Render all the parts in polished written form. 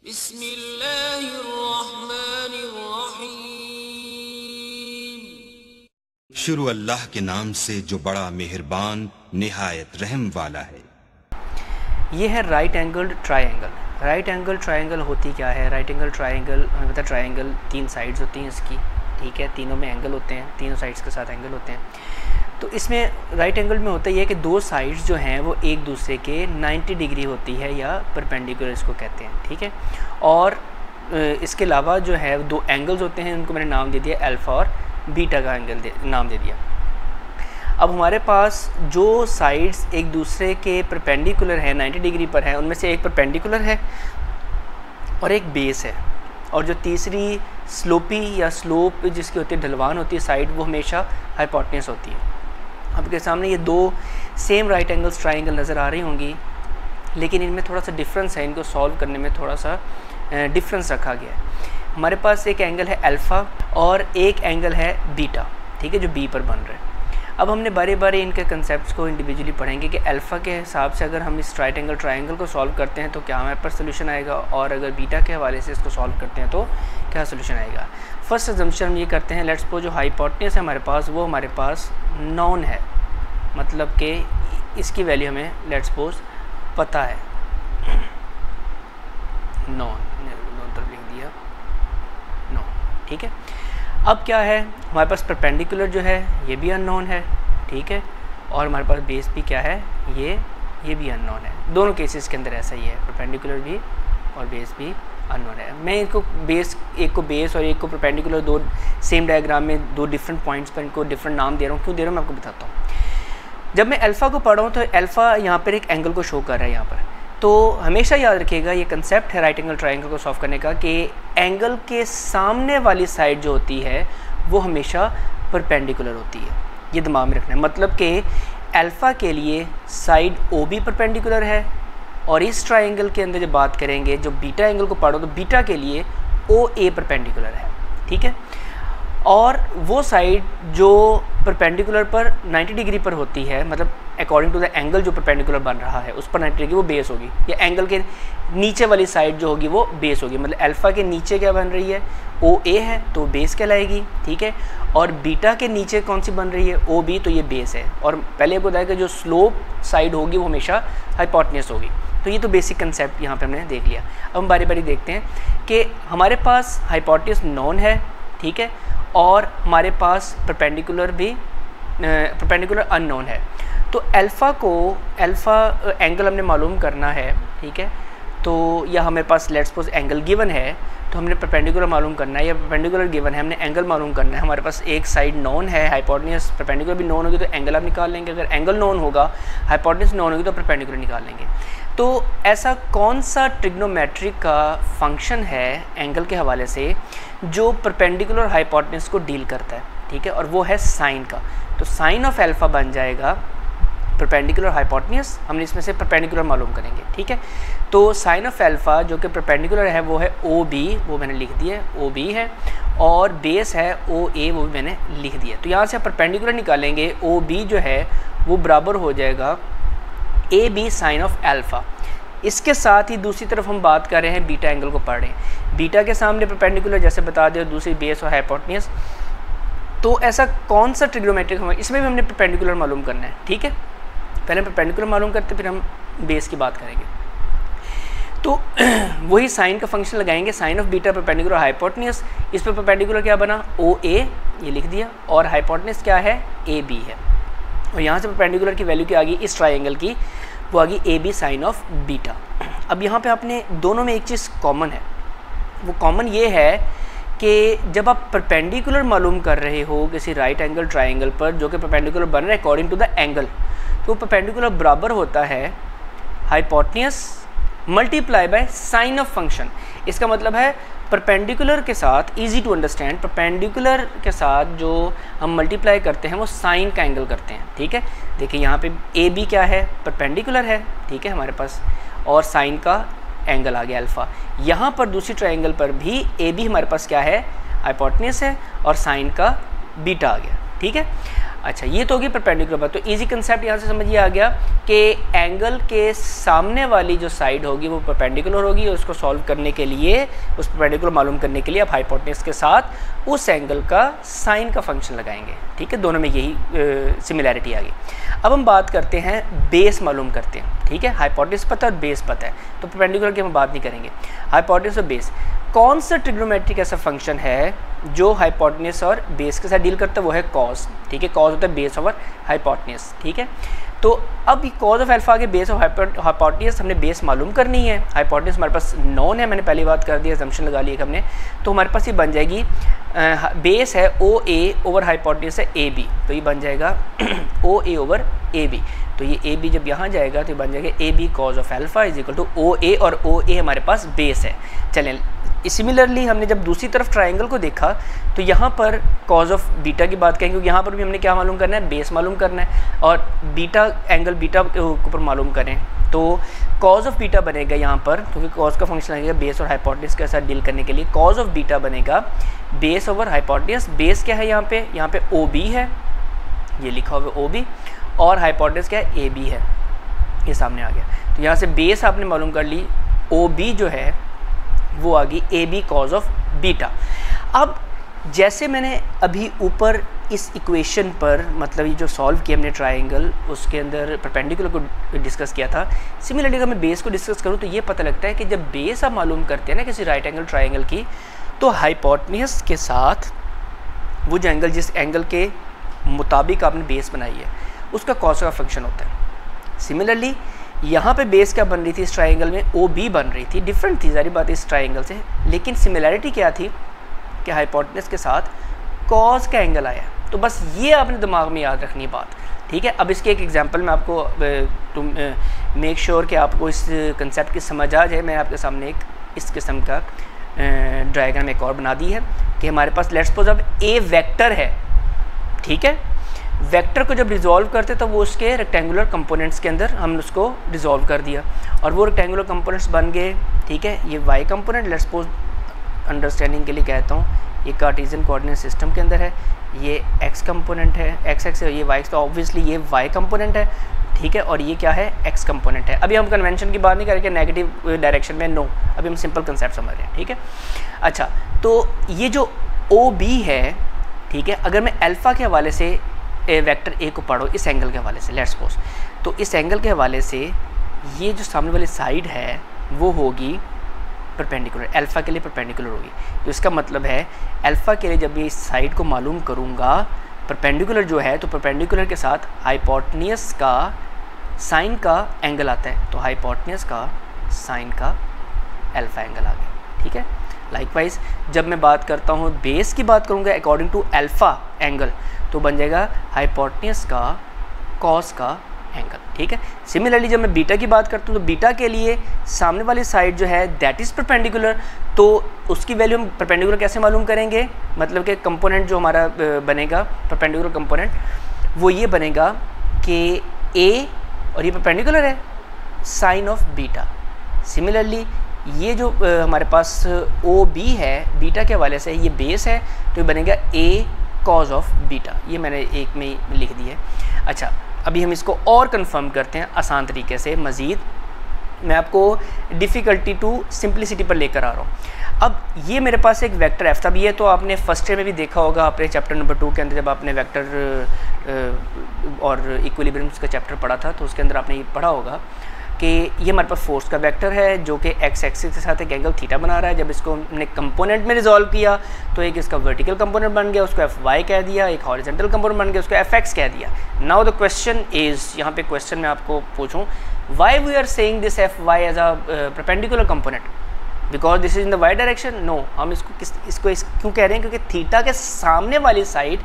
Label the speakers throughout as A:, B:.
A: बिस्मिल्लाहिर्रहमानिर्रहीम। शुरू अल्लाह के नाम से जो बड़ा मेहरबान निहायत रहम वाला है।
B: ये है right angled triangle. Right angle triangle होती क्या है? राइट एंगल ट्रायंगल हमें पता है, ट्रायंगल 3 साइड्स होती हैं इसकी, ठीक है, तीनों में एंगल होते हैं, तीनों साइड्स के साथ एंगल होते हैं। तो इसमें राइट एंगल में होता है कि 2 साइड्स जो हैं वो एक दूसरे के 90 डिग्री होती है या परपेंडिकुलर इसको कहते हैं, ठीक है। और इसके अलावा जो है 2 एंगल्स होते हैं, उनको मैंने नाम दे दिया अल्फ़ा और बीटा का एंगल नाम दे दिया। अब हमारे पास जो साइड्स एक दूसरे के परपेंडिकुलर हैं, 90 डिग्री पर हैं, उनमें से एक परपेंडिकुलर है और एक बेस है, और जो तीसरी स्लोपी या स्लोप जिसकी होती है, ढलवान होती है साइड, वो हमेशा हाइपोटेन्यूस होती है। आपके सामने ये 2 सेम राइट एंगल्स ट्रायंगल नज़र आ रही होंगी, लेकिन इनमें थोड़ा सा डिफरेंस है, इनको सॉल्व करने में थोड़ा सा डिफरेंस रखा गया है। हमारे पास एक एंगल है अल्फ़ा और एक एंगल है बीटा, ठीक है, जो बी पर बन रहा है। अब हमने बारी बारी इनके कंसेप्ट्स को इंडिविजुअली पढ़ेंगे कि अल्फ़ा के हिसाब से अगर हम इस राइट एंगल ट्रायंगल को सॉल्व करते हैं तो क्या हमारे पास सोल्यूशन आएगा, और अगर बीटा के हवाले से इसको सॉल्व करते हैं तो क्या सोल्यूशन आएगा। फर्स्ट अजम्पशन हम ये करते हैं, लेट्स सपोज जो हाइपोटेन्यूस है हमारे पास, वो हमारे पास नॉन है, मतलब कि इसकी वैल्यू हमें लेट्स सपोज पता है, नॉन तरफ लिख दिया नॉन, ठीक है। अब क्या है, हमारे पास परपेंडिकुलर जो है ये भी अननोन है, ठीक है, और हमारे पास बेस भी क्या है, ये भी अननोन है। दोनों केसेस के अंदर ऐसा ही है, परपेंडिकुलर भी और बेस भी अननोन है। मैं इनको बेस, एक को बेस और एक को परपेंडिकुलर, 2 सेम डायग्राम में 2 डिफरेंट पॉइंट्स पर इनको डिफरेंट नाम दे रहा हूँ। क्यों दे रहा हूँ मैं आपको बताता हूँ। जब मैं अल्फ़ा को पढ़ रहा हूँ तो अल्फ़ा यहाँ पर एक एंगल को शो कर रहा है यहाँ पर, तो हमेशा याद रखिएगा ये कंसेप्ट है राइट एंगल ट्रायंगल को सॉल्व करने का कि एंगल के सामने वाली साइड जो होती है वो हमेशा परपेंडिकुलर होती है, ये दिमाग में रखना है। मतलब कि अल्फ़ा के लिए साइड ओ बी परपेंडिकुलर है, और इस ट्रायंगल के अंदर जब बात करेंगे, जो बीटा एंगल को पढ़ो तो बीटा के लिए ओ ए परपेंडिकुलर है, ठीक है। और वो साइड जो परपेंडिकुलर पर 90 डिग्री पर होती है, मतलब अकॉर्डिंग टू द एंगल जो परपेंडिकुलर बन रहा है उस पर 90 डिग्री, वो बेस होगी, या एंगल के नीचे वाली साइड जो होगी वो बेस होगी। मतलब अल्फ़ा के नीचे क्या बन रही है, ओ ए है तो बेस कहलाएगी, ठीक है। और बीटा के नीचे कौन सी बन रही है, ओ बी, तो ये बेस है। और पहले आपको बताया कि जो स्लोप साइड होगी वो हमेशा हाइपोटेन्यूस होगी। तो ये तो बेसिक कंसेप्ट यहाँ पे हमने देख लिया। अब हम बारी बारी देखते हैं कि हमारे पास हाइपोटेन्यूस नॉन है, ठीक है, और हमारे पास परपेंडिकुलर अननोन है। तो अल्फ़ा एंगल हमने मालूम करना है, ठीक है। तो या हमारे पास लेट्स सपोज एंगल गिवन है तो हमने परपेंडिकुलर मालूम करना है, या परपेंडिकुलर गिवन है हमने एंगल मालूम करना है। हमारे पास एक साइड नॉन है, हाइपोटेन्यूस, परपेंडिकुलर भी नॉन होगी तो एंगल आप निकाल लेंगे। अगर एंगल नॉन होगा, हाइपोटेन्यूस नॉन होगी तो परपेंडिकुलर निकाल लेंगे। तो ऐसा कौन सा ट्रिग्नोमेट्रिक का फंक्शन है एंगल के हवाले से जो परपेंडिकुलर हाइपोटेन्यूस को डील करता है, ठीक है, और वो है साइन का। तो साइन ऑफ अल्फ़ा बन जाएगा परपेंडिकुलर हाइपोटेन्यूस, हमने इसमें से परपेंडिकुलर मालूम करेंगे, ठीक है। तो साइन ऑफ अल्फ़ा जो कि परपेंडिकुलर है वो है ओ बी, वो मैंने लिख दिया, ओ बी है, और बेस है ओ ए, वो भी मैंने लिख दिया। तो यहाँ से परपेंडिकुलर निकालेंगे, ओ बी जो है वो बराबर हो जाएगा A B sine of alpha. इसके साथ ही दूसरी तरफ हम बात कर रहे हैं, बीटा एंगल को पढ़ रहे हैं, बीटा के सामने परपेंडिकुलर जैसे बता दिया, दूसरी बेस और हाइपोटेन्यूस। तो ऐसा कौन सा ट्रिग्नोमेट्रिक, हम इसमें भी हमने परपेंडिकुलर मालूम करना है, ठीक है। पहले परपेंडिकुलर मालूम करते फिर हम बेस की बात करेंगे। तो वही साइन का फंक्शन लगाएंगे, sine of beta perpendicular hypotenuse, इस पर परपेंडिकुलर क्या बना, ओ ए, ये लिख दिया, और हाइपोटेन्यूस क्या है, ए बी है। और यहाँ से परपेंडिकुलर की वैल्यू क्या आ गई, इस ट्रायंगल की वो आ गई A B sine of beta. अब यहाँ पे आपने दोनों में एक चीज़ कॉमन है, वो कॉमन ये है कि जब आप परपेंडिकुलर मालूम कर रहे हो किसी राइट एंगल ट्रायंगल पर जो कि परपेंडिकुलर बन रहा है अकॉर्डिंग टू द एंगल, तो परपेंडिकुलर बराबर होता है hypotenuse multiply by sine of function. इसका मतलब है परपेंडिकुलर के साथ, इजी टू अंडरस्टैंड, परपेंडिकुलर के साथ जो हम मल्टीप्लाई करते हैं वो साइन का एंगल करते हैं, ठीक है। देखिए यहाँ पे ए बी क्या है, परपेंडिकुलर है, ठीक है हमारे पास, और साइन का एंगल आ गया अल्फ़ा। यहाँ पर दूसरी ट्रायंगल पर भी ए बी हमारे पास क्या है, हाइपोटेन्यूस है, और साइन का बीटा आ गया, ठीक है। अच्छा, ये तो होगी परपेंडिकुलर बात। तो इजी कंसेप्ट यहाँ से समझिए आ गया कि एंगल के सामने वाली जो साइड होगी वो परपेंडिकुलर होगी, और उसको सॉल्व करने के लिए, उस परपेंडिकुलर मालूम करने के लिए आप हाइपोटेन्यूज के साथ उस एंगल का साइन का फंक्शन लगाएंगे। ठीक है, दोनों में यही सिमिलैरिटी आ गई। अब हम बात करते हैं बेस मालूम करते हैं। ठीक है, हाइपोटेन्यूज पता है और बेस पता है, तो परपेंडिकुलर की हम बात नहीं करेंगे। हाइपोटेन्यूज और बेस, कौन सा ट्रिग्नोमेट्रिक ऐसा फंक्शन है जो हाइपोटेन्यूज और बेस के साथ डील करता है? वो है कॉस। ठीक है, कॉस होता है बेस ओवर हाइपोटेन्यूज। ठीक है, तो अब कॉस ऑफ अल्फा के बेस ऑफ हाइपोटेन्यूज हमने बेस मालूम करनी है। हाइपोटेन्यूज हमारे पास नॉन है, मैंने पहली बात कर दी, असम्पशन लगा ली हमने। तो हमारे पास ये बन जाएगी बेस है ओ ए ओवर हाइपोटेन्यूज है ए बी, तो ये बन जाएगा ओ ए ओवर ए बी। तो ये ए बी जब यहाँ जाएगा तो ये बन जाएगा A B cos of alpha is equal to O A, और ओ ए हमारे पास बेस है। चलें, सिमिलरली हमने जब दूसरी तरफ ट्राइंगल को देखा तो यहाँ पर कॉज ऑफ बीटा की बात करेंगे, क्योंकि यहाँ पर भी हमने क्या मालूम करना है? बेस मालूम करना है, और बीटा एंगल बीटा के ऊपर मालूम करें तो कॉज ऑफ बीटा बनेगा यहाँ पर, क्योंकि कॉज का फंक्शन लगेगा बेस और हाइपोटेन्यूज के साथ डील करने के लिए। कॉज ऑफ बीटा बनेगा बेस ओवर हाइपोटेन्यूज। बेस क्या है यहाँ पे ओ बी है, ये लिखा हुआ ओ बी, और हाइपोटेन्यूज क्या है? ए बी है, ये सामने आ गया। तो यहाँ से बेस आपने मालूम कर ली, ओ बी जो है वो आ गई A B cos of beta. अब जैसे मैंने अभी ऊपर इस इक्वेशन पर, मतलब ये जो सॉल्व किया हमने ट्राइंगल, उसके अंदर परपेंडिकुलर को डिस्कस किया था, सिमिलरली अगर मैं बेस को डिस्कस करूँ तो ये पता लगता है कि जब बेस आप मालूम करते हैं ना किसी राइट एंगल ट्राइंगल की, तो हाइपोटेन्यूज के साथ वो जो एंगल, जिस एंगल के मुताबिक आपने बेस बनाई है, उसका कॉस का फंक्शन होता है। सिमिलरली यहाँ पे बेस क्या बन रही थी? इस ट्राइंगल में ओ बी बन रही थी, डिफरेंट थी सारी बात इस ट्राइंगल से, लेकिन सिमिलैरिटी क्या थी कि हाइपोटेन्यूज के साथ कॉस का एंगल आया। तो बस ये आपने दिमाग में याद रखनी बात। ठीक है, अब इसके एक एग्जांपल में आपको टू मेक श्योर कि आपको इस कंसेप्ट की समझ आ जाए, मैं आपके सामने एक इस किस्म का डायग्राम एक और बना दी है कि हमारे पास लेट्स सपोज अब ए वेक्टर है। ठीक है, वेक्टर को जब रिजॉल्व करते तो वो उसके रेक्टेंगुलर कंपोनेंट्स के अंदर हमने उसको रिजॉल्व कर दिया, और वो रेक्टेंगुलर कंपोनेंट्स बन गए। ठीक है, ये Y component, let's suppose understanding के लिए कहता हूँ, ये कार्टेशियन कोऑर्डिनेट सिस्टम के अंदर है, ये एक्स कंपोनेंट है, एक्स एक्स है, ये वाई, तो ऑब्वियसली ये वाई कंपोनेंट है। ठीक है, और ये क्या है? एक्स कंपोनेंट है। अभी हम कन्वेंशन की बात नहीं करेंगे नेगेटिव डायरेक्शन में, नो, अभी हम सिंपल कंसेप्ट समझ रहे हैं। ठीक है, अच्छा, तो ये जो ओ बी है, ठीक है, अगर मैं अल्फ़ा के हवाले से वेक्टर ए को पढ़ो इस एंगल के हवाले से, लेट्स सपोज, तो इस एंगल के हवाले से ये जो सामने वाली साइड है वो होगी परपेंडिकुलर, अल्फ़ा के लिए परपेंडिकुलर होगी। तो इसका मतलब है अल्फ़ा के लिए जब ये इस साइड को मालूम करूँगा परपेंडिकुलर जो है, तो परपेंडिकुलर के साथ हाइपोटेन्यूज का साइन का एंगल आता है, तो हाइपोटेन्यूज का साइन का अल्फ़ा एंगल आ गया। ठीक है, लाइकवाइज जब मैं बात करता हूँ बेस की बात करूँगा अकॉर्डिंग टू अल्फ़ा एंगल, तो बन जाएगा हाइपोटेन्यूज का कॉस का एंगल। ठीक है, सिमिलरली जब मैं बीटा की बात करता हूँ तो बीटा के लिए सामने वाली साइड जो है दैट इज़ परपेंडिकुलर, तो उसकी वैल्यू हम परपेंडिकुलर कैसे मालूम करेंगे? मतलब कि कंपोनेंट जो हमारा बनेगा परपेंडिकुलर कंपोनेंट, वो ये बनेगा कि ए, और ये परपेंडिकुलर है, साइन ऑफ बीटा। सिमिलरली ये जो हमारे पास ओ बी है बीटा के हवाले से, ये बेस है, तो ये बनेगा ए कॉज ऑफ बीटा। ये मैंने एक में लिख दी है। अच्छा, अभी हम इसको और कंफर्म करते हैं आसान तरीके से मज़ीद। मैं आपको डिफ़िकल्टी टू सिंप्लिसिटी पर लेकर आ रहा हूँ। अब ये मेरे पास एक वेक्टर एफ था, अब ये तो आपने फर्स्ट ईयर में भी देखा होगा, आपने चैप्टर नंबर 2 के अंदर जब आपने वेक्टर और इक्विलिब्रियम्स का चैप्टर पढ़ा था, तो उसके अंदर आपने ये पढ़ा होगा कि ये हमारे पास फोर्स का वेक्टर है जो कि एक्स एक्सिस के साथ एक एंगल थीटा बना रहा है। जब इसको हमने कंपोनेंट में रिजॉल्व किया तो एक इसका वर्टिकल कंपोनेंट बन गया, उसको एफ वाई कह दिया, एक हॉरिजॉन्टल कंपोनेंट बन गया, उसको एफ एक्स कह दिया। नाउ द क्वेश्चन इज़, यहाँ पे क्वेश्चन मैं आपको पूछूं, why we are saying this F Y as a perpendicular component, because this is in the Y direction? No, हम इसको क्यों कह रहे हैं? क्योंकि थीटा के सामने वाली साइड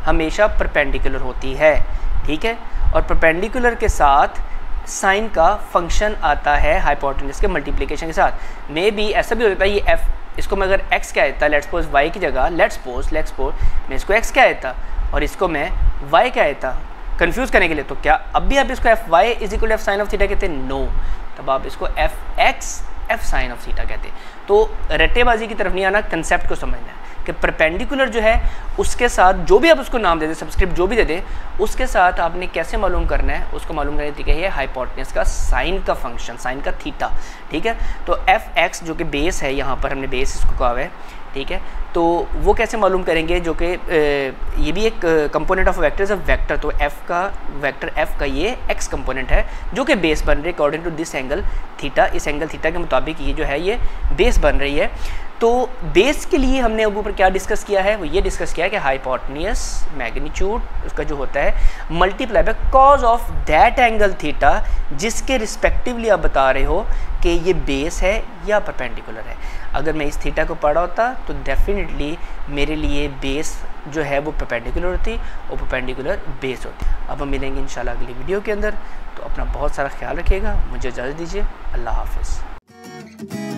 B: हमेशा परपेंडिकुलर होती है। ठीक है, और परपेंडिकुलर के साथ साइन का फंक्शन आता है हाइपोटेन्यूज के मल्टीप्लिकेशन के साथ। मे बी ऐसा भी हो सकता है ये एफ, इसको मैं अगर एक्स कह देता, लेट्स सपोज वाई की जगह लेट्स सपोज मैं इसको एक्स कह देता और इसको मैं वाई कह देता कंफ्यूज करने के लिए, तो क्या अब भी आप इसको F Y is equal F sine of theta कहते हैं? नो, तब आप इसको F X F sine of theta कहते हैं। तो रट्टेबाजी की तरफ नहीं आना, कंसेप्ट को समझना है। कि परपेंडिकुलर जो है उसके साथ जो भी आप उसको नाम दे दें, सबस्क्रिप्ट जो भी दे दें, उसके साथ आपने कैसे मालूम करना है, उसको मालूम करने का तरीका है हाइपोटेन्यूज का साइन का फंक्शन, साइन का थीटा, ठीक है। तो एफ एक्स जो कि बेस है, यहाँ पर हमने बेस इसको कहा है, ठीक है। तो वो कैसे मालूम करेंगे, जो कि ये भी एक component of vectors of vector, तो एफ का वेक्टर एफ का ये एक्स कंपोनेंट है जो कि बेस बन रही है according to this angle theta, इस एंगल थीटा के मुताबिक ये जो है ये बेस बन रही है। तो बेस के लिए हमने अब ऊपर क्या डिस्कस किया है, वो ये डिस्कस किया है कि हाइपोटेन्यूज मैग्नीट्यूड उसका जो होता है multiply by cause of that angle theta, जिसके रिस्पेक्टिवली आप बता रहे हो कि ये बेस है या परपेंडिकुलर है। अगर मैं इस थीटा को पढ़ा होता तो डेफिनेटली मेरे लिए बेस जो है वो परपेंडिकुलर होती और परपेंडिकुलर बेस होती। अब हम मिलेंगे इंशाल्लाह अगली वीडियो के अंदर। तो अपना बहुत सारा ख्याल रखिएगा, मुझे इजाज़त दीजिए, अल्लाह हाफिज़।